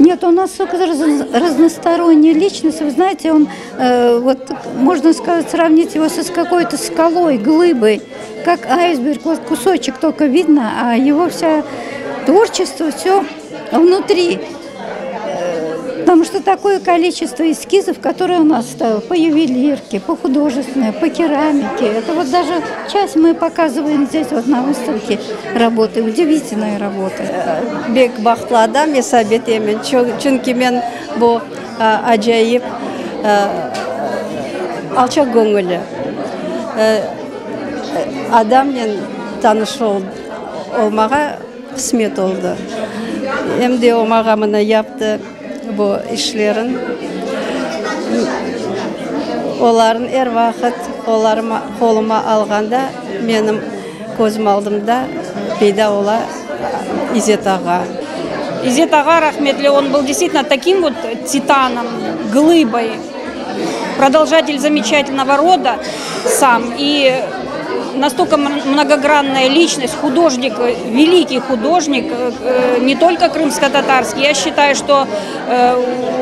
Нет, он настолько разносторонняя личность. Вы знаете, он, вот, можно сказать, сравнить его с какой-то скалой, глыбой, как айсберг. Вот кусочек только видно, а его вся творчество все внутри. Потому что такое количество эскизов, которые он оставил по ювелирке, по художественной, по керамике. Это вот даже часть мы показываем здесь вот на выставке работы, удивительные работы. Бек бақытлы адам есабет емен. Чүнки мен бұл ажайып алчақ көңілі. Адам мен таныш олмаға қысмет олды. Емде олмаға мұны yaptı. Bu işlerin onların vakit koluma alganda benim gözüm aldımda peyda ola İzzet Ağa. Иzzet Ağa рахметли, он был действительно таким вот титаном, глыбой, продолжатель замечательного рода сам и настолько многогранная личность, художник, великий художник, не только крымско-татарский. Я считаю, что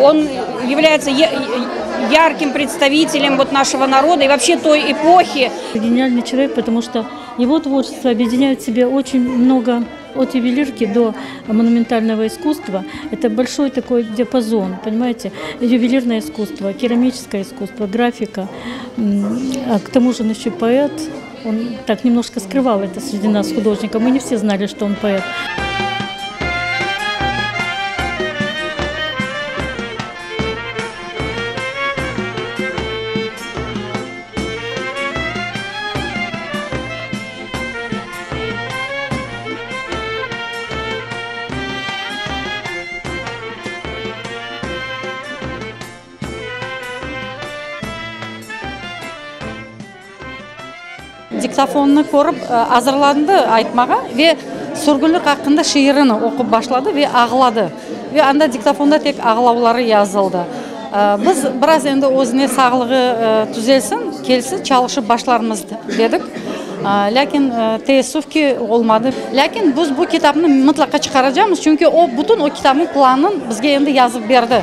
он является ярким представителем вот нашего народа и вообще той эпохи. Гениальный человек, потому что его творчество объединяет в себе очень много, от ювелирки до монументального искусства. Это большой такой диапазон, понимаете? Ювелирное искусство, керамическое искусство, графика. А к тому же он еще поэт. Он так немножко скрывал это среди нас, художников. Мы не все знали, что он поэт. Диктофонны көріп азырланды айтмаға ве сүргүлік хақында шиырын оқып башлады ве ағылады. Ве анда диктофонда тек ағылаулары yazılды. Біз біраз енді өзіне сағылығы түзелсін, келсі чалышып башларымыз дедік. Ләкин тессувки olmadı. Ләкин біз бұл китапны мұтлақа шығарacağımız, çünkü o bütün o kitabın planын бізге енді yazып берді.